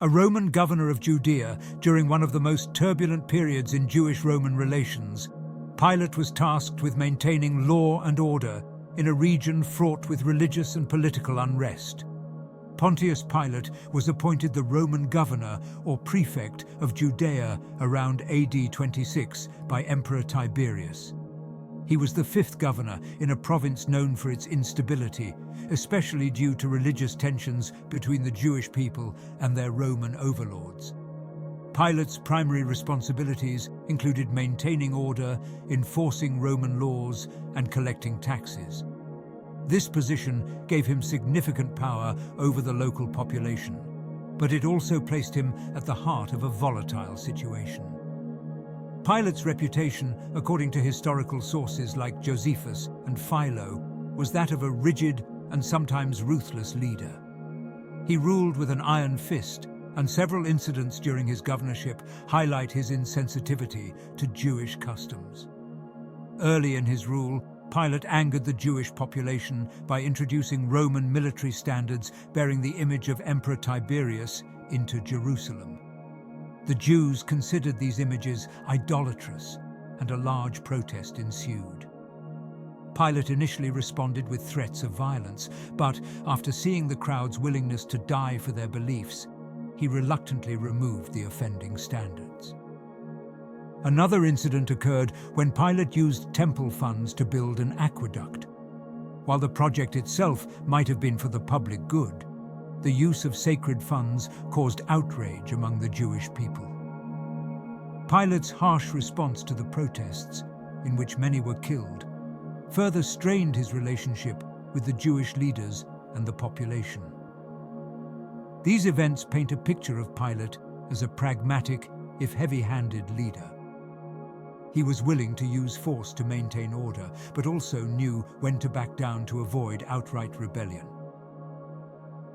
A Roman governor of Judea during one of the most turbulent periods in Jewish-Roman relations, Pilate was tasked with maintaining law and order in a region fraught with religious and political unrest. Pontius Pilate was appointed the Roman governor or prefect of Judea around AD 26 by Emperor Tiberius. He was the fifth governor in a province known for its instability, especially due to religious tensions between the Jewish people and their Roman overlords. Pilate's primary responsibilities included maintaining order, enforcing Roman laws, and collecting taxes. This position gave him significant power over the local population, but it also placed him at the heart of a volatile situation. Pilate's reputation, according to historical sources like Josephus and Philo, was that of a rigid and sometimes ruthless leader. He ruled with an iron fist, and several incidents during his governorship highlight his insensitivity to Jewish customs. Early in his rule, Pilate angered the Jewish population by introducing Roman military standards bearing the image of Emperor Tiberius into Jerusalem. The Jews considered these images idolatrous, and a large protest ensued. Pilate initially responded with threats of violence, but after seeing the crowd's willingness to die for their beliefs, he reluctantly removed the offending standards. Another incident occurred when Pilate used temple funds to build an aqueduct. While the project itself might have been for the public good, the use of sacred funds caused outrage among the Jewish people. Pilate's harsh response to the protests, in which many were killed, further strained his relationship with the Jewish leaders and the population. These events paint a picture of Pilate as a pragmatic, if heavy-handed leader. He was willing to use force to maintain order, but also knew when to back down to avoid outright rebellion.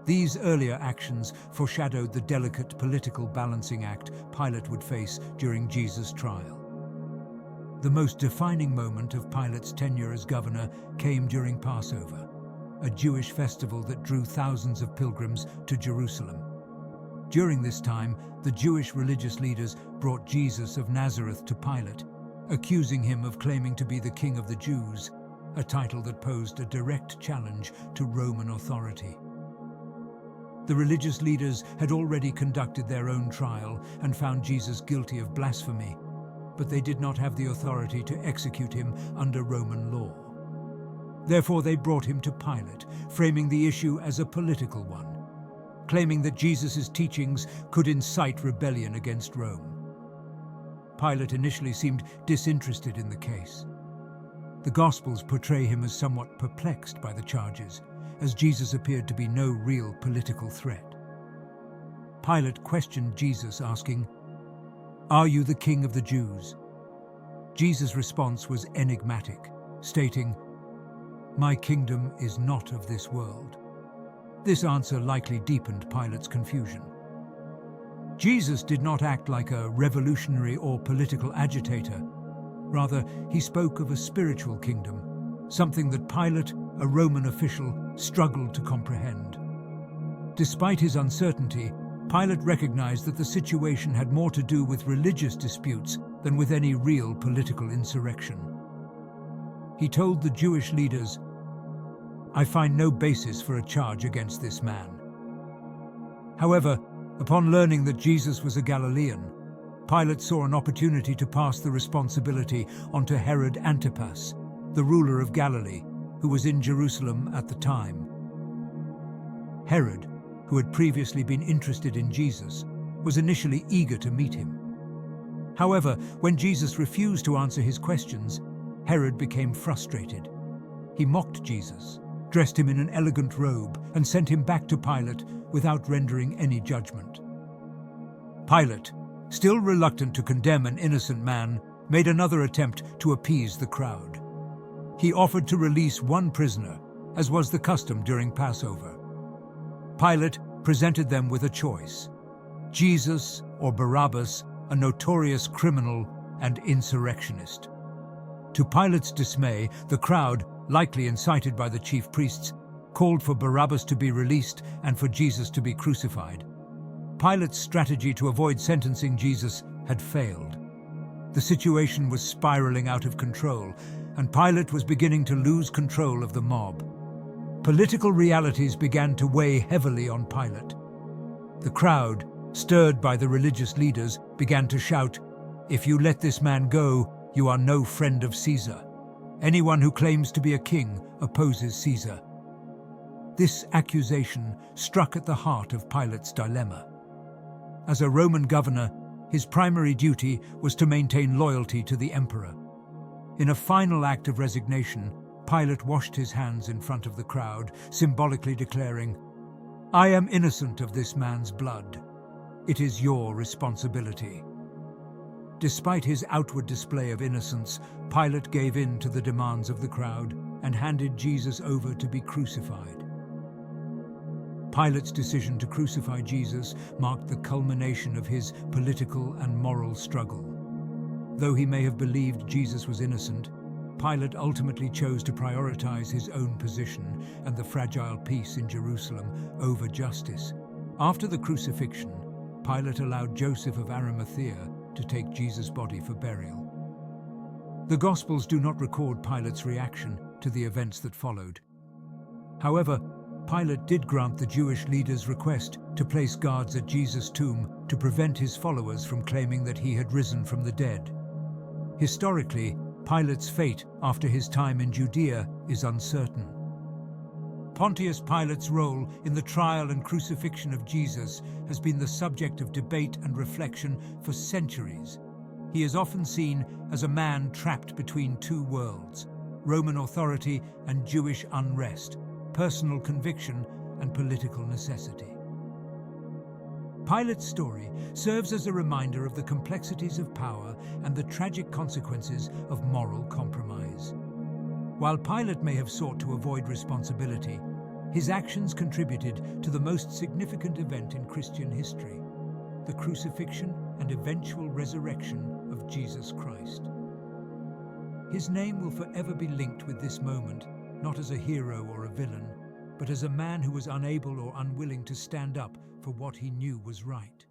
These earlier actions foreshadowed the delicate political balancing act Pilate would face during Jesus' trial. The most defining moment of Pilate's tenure as governor came during Passover, a Jewish festival that drew thousands of pilgrims to Jerusalem. During this time, the Jewish religious leaders brought Jesus of Nazareth to Pilate, accusing him of claiming to be the King of the Jews, a title that posed a direct challenge to Roman authority. The religious leaders had already conducted their own trial and found Jesus guilty of blasphemy, but they did not have the authority to execute him under Roman law. Therefore, they brought him to Pilate, framing the issue as a political one, claiming that Jesus' teachings could incite rebellion against Rome. Pilate initially seemed disinterested in the case. The Gospels portray him as somewhat perplexed by the charges, as Jesus appeared to be no real political threat. Pilate questioned Jesus, asking, "Are you the King of the Jews?" Jesus' response was enigmatic, stating, "My kingdom is not of this world." This answer likely deepened Pilate's confusion. Jesus did not act like a revolutionary or political agitator. Rather, he spoke of a spiritual kingdom, something that Pilate, a Roman official, struggled to comprehend. Despite his uncertainty, Pilate recognized that the situation had more to do with religious disputes than with any real political insurrection. He told the Jewish leaders, "I find no basis for a charge against this man." However, upon learning that Jesus was a Galilean, Pilate saw an opportunity to pass the responsibility onto Herod Antipas, the ruler of Galilee, who was in Jerusalem at the time. Herod, who had previously been interested in Jesus, was initially eager to meet him. However, when Jesus refused to answer his questions, Herod became frustrated. He mocked Jesus, dressed him in an elegant robe, and sent him back to Pilate without rendering any judgment. Pilate, still reluctant to condemn an innocent man, made another attempt to appease the crowd. He offered to release one prisoner, as was the custom during Passover. Pilate presented them with a choice: Jesus or Barabbas, a notorious criminal and insurrectionist. To Pilate's dismay, the crowd, likely incited by the chief priests, called for Barabbas to be released and for Jesus to be crucified. Pilate's strategy to avoid sentencing Jesus had failed. The situation was spiraling out of control, and Pilate was beginning to lose control of the mob. Political realities began to weigh heavily on Pilate. The crowd, stirred by the religious leaders, began to shout, "If you let this man go, you are no friend of Caesar. Anyone who claims to be a king opposes Caesar." This accusation struck at the heart of Pilate's dilemma. As a Roman governor, his primary duty was to maintain loyalty to the emperor. In a final act of resignation, Pilate washed his hands in front of the crowd, symbolically declaring, "I am innocent of this man's blood. It is your responsibility." Despite his outward display of innocence, Pilate gave in to the demands of the crowd and handed Jesus over to be crucified. Pilate's decision to crucify Jesus marked the culmination of his political and moral struggle. Though he may have believed Jesus was innocent, Pilate ultimately chose to prioritize his own position and the fragile peace in Jerusalem over justice. After the crucifixion, Pilate allowed Joseph of Arimathea to take Jesus' body for burial. The Gospels do not record Pilate's reaction to the events that followed. However, Pilate did grant the Jewish leaders' request to place guards at Jesus' tomb to prevent his followers from claiming that he had risen from the dead. Historically, Pilate's fate after his time in Judea is uncertain. Pontius Pilate's role in the trial and crucifixion of Jesus has been the subject of debate and reflection for centuries. He is often seen as a man trapped between two worlds: Roman authority and Jewish unrest, personal conviction and political necessity. Pilate's story serves as a reminder of the complexities of power and the tragic consequences of moral compromise. While Pilate may have sought to avoid responsibility, his actions contributed to the most significant event in Christian history, the crucifixion and eventual resurrection of Jesus Christ. His name will forever be linked with this moment, not as a hero or a villain, but as a man who was unable or unwilling to stand up for what he knew was right.